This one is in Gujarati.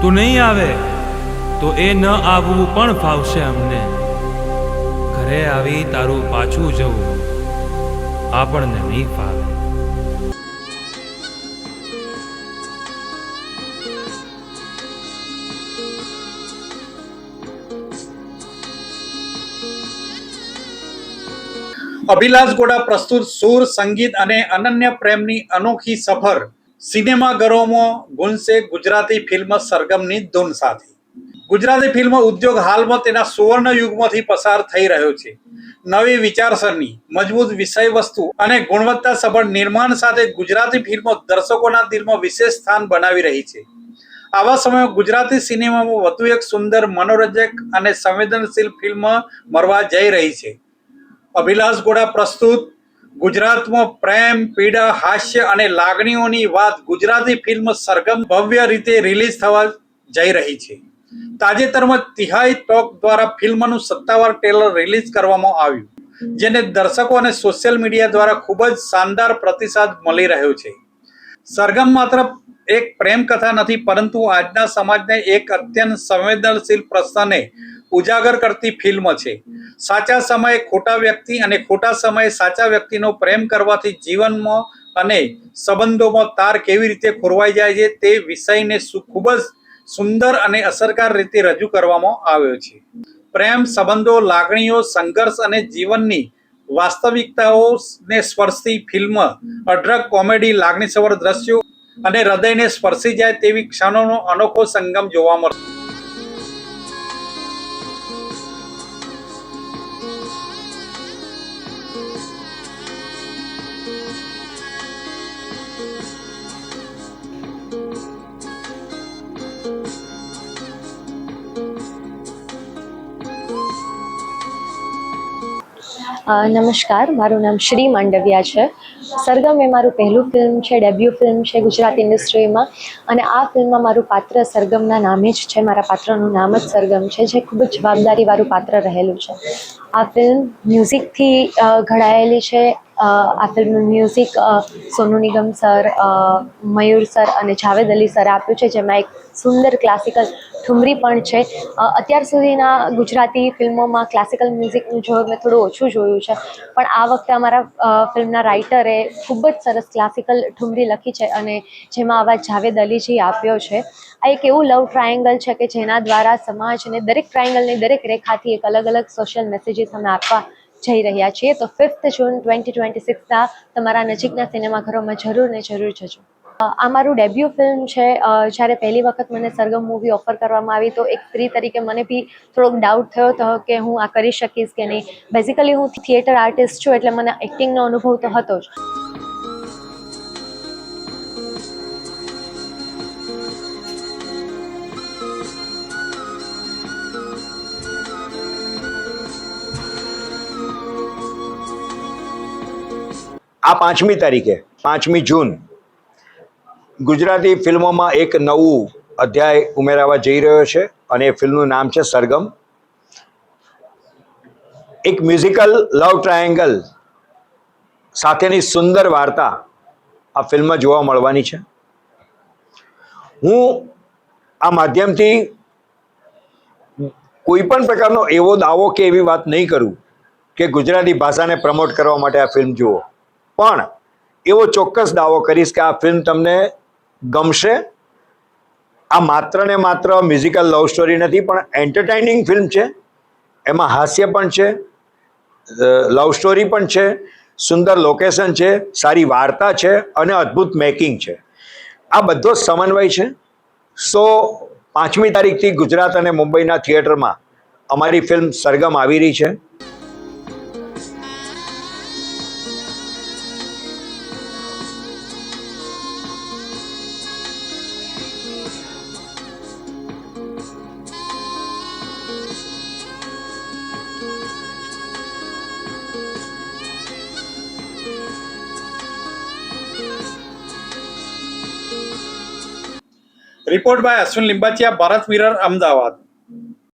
તું નહીં આવે તો એ ન આવવું પણ ફાવશે અમને. ઘરે આવી તારું પાછું જવું આપણને નહીં ફાવે. અભિલાષ ગોડા પ્રસ્તુત સુર, સંગીત અને અનન્ય પ્રેમની અનોખી સફર સિનેમાઘરોમાં ગુંજશે ગુજરાતી ફિલ્મ સરગમની ધૂન સાથે. ગુજરાતી ફિલ્મ ઉદ્યોગ હાલમાં તેના સુવર્ણ યુગમાંથી પસાર થઈ રહ્યો છે. નવી વિચારસરણી, મજબૂત વિષયવસ્તુ અને ગુણવત્તાસભર નિર્માણ સાથે ગુજરાતી ફિલ્મો દર્શકોના દિલમાં વિશેષ સ્થાન બનાવી રહી છે. આવા સમયમાં ગુજરાતી સિનેમામાં વધુ એક સુંદર, મનોરંજક અને સંવેદનશીલ ફિલ્મ મળવા જઈ રહી છે. અભિલાષ ગોડા પ્રસ્તુત ગુજરાતમાં પ્રેમ, પીડા, હાસ્ય અને લાગણીઓની વાત ગુજરાતી ફિલ્મ સરગમ ભવ્ય રીતે રિલીઝ થવા જઈ રહી છે. તાજેતરમાં તિહાઈ ટોક દ્વારા ફિલ્મનું સત્તાવાર ટ્રેલર રિલીઝ કરવામાં આવ્યું, જેને દર્શકો અને સોશિયલ મીડિયા દ્વારા ખૂબ જ શાનદાર પ્રતિસાદ મળી રહ્યો છે. સરગમ માત્ર એક પ્રેમ કથા નથી, પરંતુ આજના સમાજને એક અત્યંત સંવેદનશીલ પ્રશ્નને ઉજાગર કરતી ફિલ્મ છે. સાચા સમયે ખોટા વ્યક્તિ અને ખોટા સમયે સાચા વ્યક્તિનો પ્રેમ કરવાથી જીવનમાં અને સંબંધોમાં તાર કેવી રીતે ખોરવાઈ જાય છે તે વિષયને ખૂબ જ સુંદર અને અસરકારક રીતે રજૂ કરવામાં આવ્યો છે. પ્રેમ, સંબંધો, લાગણીઓ, સંઘર્ષ અને જીવનની વાસ્તવિકતાઓને સ્પર્શતી ફિલ્મ અઢળક કોમેડી, લાગણીસભર દ્રશ્યો અને હૃદયને સ્પર્શી જાય તેવી ક્ષણોનો અનોખો સંગમ જોવા મળશે. નમસ્કાર, મારું નામ શ્રી માંડવિયા છે. સરગમ એ મારું પહેલું ફિલ્મ છે, ડેબ્યુ ફિલ્મ છે ગુજરાતી ઇન્ડસ્ટ્રીમાં. અને આ ફિલ્મમાં મારું પાત્ર સરગમના નામે જ છે. મારા પાત્રનું નામ જ સરગમ છે, જે ખૂબ જ જવાબદારીવાળું પાત્ર રહેલું છે. આ ફિલ્મ મ્યુઝિકથી ઘડાયેલી છે. આ ફિલ્મનું મ્યુઝિક સોનુ નિગમ સર, મયુર સર અને જાવેદ અલી સરે આપ્યું છે, જેમાં એક સુંદર ક્લાસિકલ ઠુમરી પણ છે. અત્યાર સુધીના ગુજરાતી ફિલ્મોમાં ક્લાસિકલ મ્યુઝિકનું જોર મેં થોડું ઓછું જોયું છે, પણ આ વખતે અમારા ફિલ્મના રાઇટરે ખૂબ જ સરસ ક્લાસિકલ ઠુમરી લખી છે અને જેમાં અવાજ જાવેદ અલીજી આપ્યો છે. આ એક એવું લવ ટ્રાયેંગલ છે કે જેના દ્વારા સમાજને દરેક ટ્રાયેંગલની દરેક રેખાથી એક અલગ અલગ સોશિયલ મેસેજીસ અમે આપવા જઈ રહ્યા છીએ. તો 5th જૂન 2026ના તમારા નજીકના સિનેમાઘરોમાં જરૂર ને જરૂર જજો. આ મારું ડેબ્યુ ફિલ્મ છે. જ્યારે પહેલી વખત મને સરગમ મૂવી ઓફર કરવામાં આવી તો એક સ્ત્રી તરીકે મને બી થોડોક ડાઉટ થયો હતો કે હું આ કરી શકીશ કે નહીં. બેઝિકલી હું થિયેટર આર્ટિસ્ટ છું, એટલે મને એક્ટિંગનો અનુભવ તો હતો જ. આ 5મી તારીખે 5મી જૂન ગુજરાતી ફિલ્મોમાં એક નવું અધ્યાય ઉમેરાવા જઈ રહ્યો છે અને એ ફિલ્મનું નામ છે સરગમ. એક મ્યુઝિકલ લવ ટ્રાયેંગલ સાથેની સુંદર વાર્તા આ ફિલ્મમાં જોવા મળવાની છે. હું આ માધ્યમથી કોઈ પણ પ્રકારનો એવો દાવો કે એવી વાત નહીં કરું કે ગુજરાતી ભાષાને પ્રમોટ કરવા માટે આ ફિલ્મ જુઓ, પણ એવો ચોક્કસ દાવો કરીશ કે આ ફિલ્મ તમને ગમશે. આ માત્ર ને માત્ર મ્યુઝિકલ લવ સ્ટોરી નથી, પણ એન્ટરટેનિંગ ફિલ્મ છે. એમાં હાસ્ય પણ છે, લવ સ્ટોરી પણ છે, સુંદર લોકેશન છે, સારી વાર્તા છે અને અદ્ભુત મેકિંગ છે. આ બધો સમન્વય છે. 5મી તારીખથી ગુજરાત અને મુંબઈના થિયેટરમાં અમારી ફિલ્મ સરગમ આવી રહી છે. Report by Ashwin Limbachiya, Bharat Mirror, Ahmedabad.